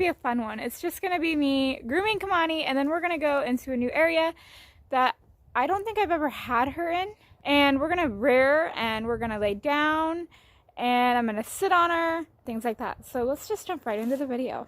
be a fun one. It's just going to be me grooming Kamani, and then we're going to go into a new area that I don't think I've ever had her in. And we're going to rear, and we're going to lay down, and I'm going to sit on her, things like that. So let's just jump right into the video.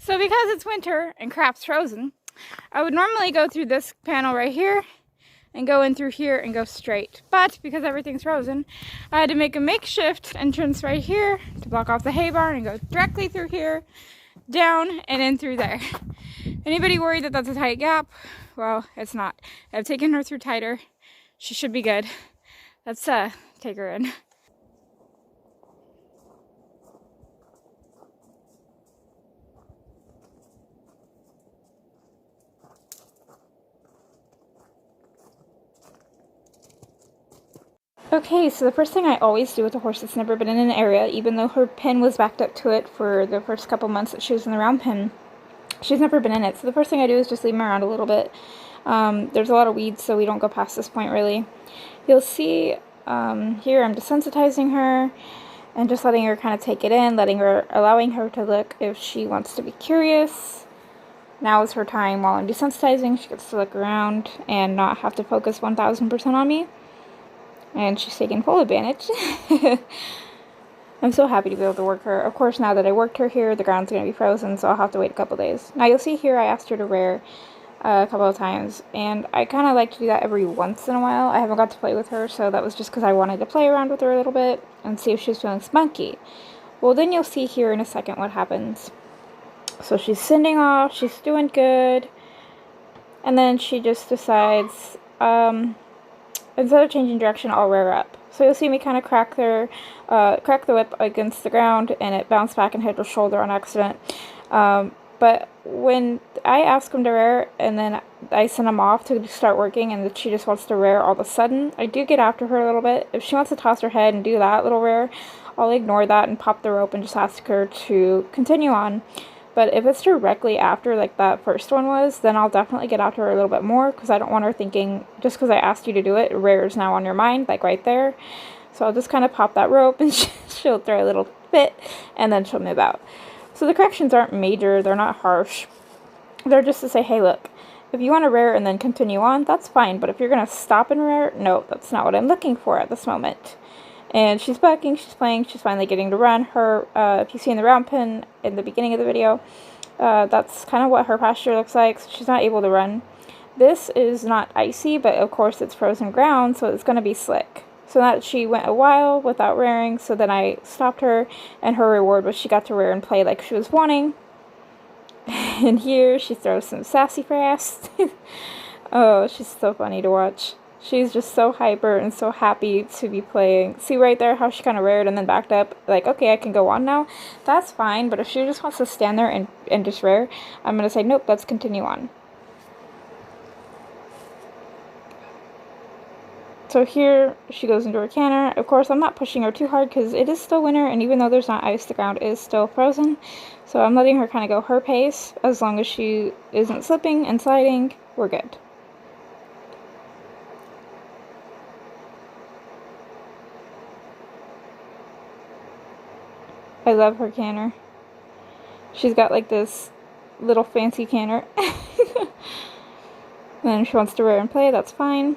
So because it's winter and crap's frozen, I would normally go through this panel right here and go in through here and go straight. But because everything's frozen, I had to make a makeshift entrance right here to block off the hay barn and go directly through here, down, and in through there. Anybody worried that that's a tight gap? Well, it's not. I've taken her through tighter. She should be good. Let's take her in. Okay, so the first thing I always do with a horse that's never been in an area, even though her pen was backed up to it for the first couple months that she was in the round pen, she's never been in it. So the first thing I do is just leave them around a little bit. There's a lot of weeds, so we don't go past this point really. You'll see here I'm desensitizing her and just letting her kind of take it in, allowing her to look if she wants to be curious. Now is her time. While I'm desensitizing, she gets to look around and not have to focus 1000% on me. And she's taking full advantage. I'm so happy to be able to work her. Of course, now that I worked her here, the ground's going to be frozen, so I'll have to wait a couple days. Now, you'll see here I asked her to rear a couple of times, and I kind of like to do that every once in a while. I haven't got to play with her, so that was just because I wanted to play around with her a little bit and see if she was feeling spunky. Well, then you'll see here in a second what happens. So she's sending off. She's doing good. And then she just decides, instead of changing direction, I'll rear up. So you'll see me kind of crack the whip against the ground, and it bounced back and hit her shoulder on accident. But when I ask him to rear, and then I send him off to start working, and she just wants to rear all of a sudden, I do get after her a little bit. If she wants to toss her head and do that little rear, I'll ignore that and pop the rope and just ask her to continue on. But if it's directly after, like that first one was, then I'll definitely get after her a little bit more, because I don't want her thinking, just because I asked you to do it, rear is now on your mind, like right there. So I'll just kind of pop that rope, and she'll throw a little bit, and then she'll move out. So the corrections aren't major, they're not harsh. They're just to say, hey, look, if you want to rear and then continue on, that's fine. But if you're going to stop and rear, no, that's not what I'm looking for at this moment. And she's bucking, she's playing, she's finally getting to run. Her, if you see in the round pen in the beginning of the video, that's kind of what her pasture looks like. So she's not able to run. This is not icy, but of course it's frozen ground, so it's going to be slick. So that she went a while without rearing, so then I stopped her, and her reward was she got to rear and play like she was wanting. And here she throws some sassy fast. Oh, she's so funny to watch. She's just so hyper and so happy to be playing. See right there how she kind of reared and then backed up, like, okay, I can go on now. That's fine, but if she just wants to stand there and just rear, I'm going to say, nope, let's continue on. So here, she goes into her canter. Of course, I'm not pushing her too hard because it is still winter, and even though there's not ice, the ground is still frozen. So I'm letting her kind of go her pace. As long as she isn't slipping and sliding, we're good. I love her canter. She's got like this little fancy canter. Then if she wants to rear and play, that's fine.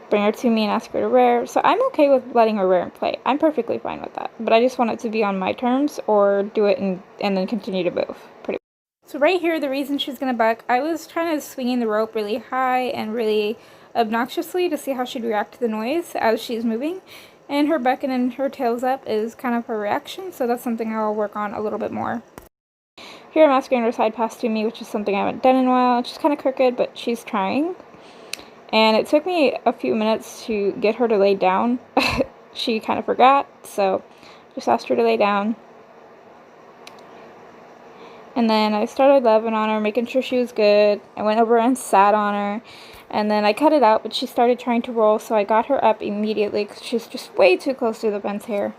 Bring her to me and ask her to rear. So I'm okay with letting her rear and play. I'm perfectly fine with that. But I just want it to be on my terms, or do it and then continue to move. Pretty. So right here, the reason she's going to buck, I was trying to swinging the rope really high and really obnoxiously to see how she'd react to the noise as she's moving. And her bucking and her tails up is kind of her reaction, so that's something I'll work on a little bit more. Here I'm asking her to side pass to me, which is something I haven't done in a while. She's kind of crooked, but she's trying. And it took me a few minutes to get her to lay down. She kind of forgot, so just asked her to lay down. And then I started loving on her, making sure she was good. I went over and sat on her. And then I cut it out, but she started trying to roll, so I got her up immediately because she's just way too close to the fence here.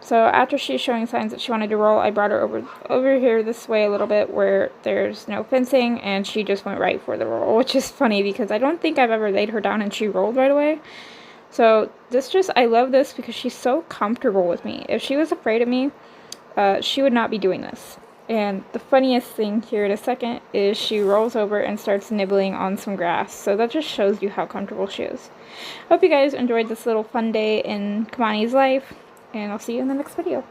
So after she's showing signs that she wanted to roll, I brought her over here this way a little bit where there's no fencing, and she just went right for the roll, which is funny because I don't think I've ever laid her down and she rolled right away. So I love this because she's so comfortable with me. If she was afraid of me, she would not be doing this. And the funniest thing here in a second is she rolls over and starts nibbling on some grass. So that just shows you how comfortable she is. Hope you guys enjoyed this little fun day in Kamani's life, and I'll see you in the next video.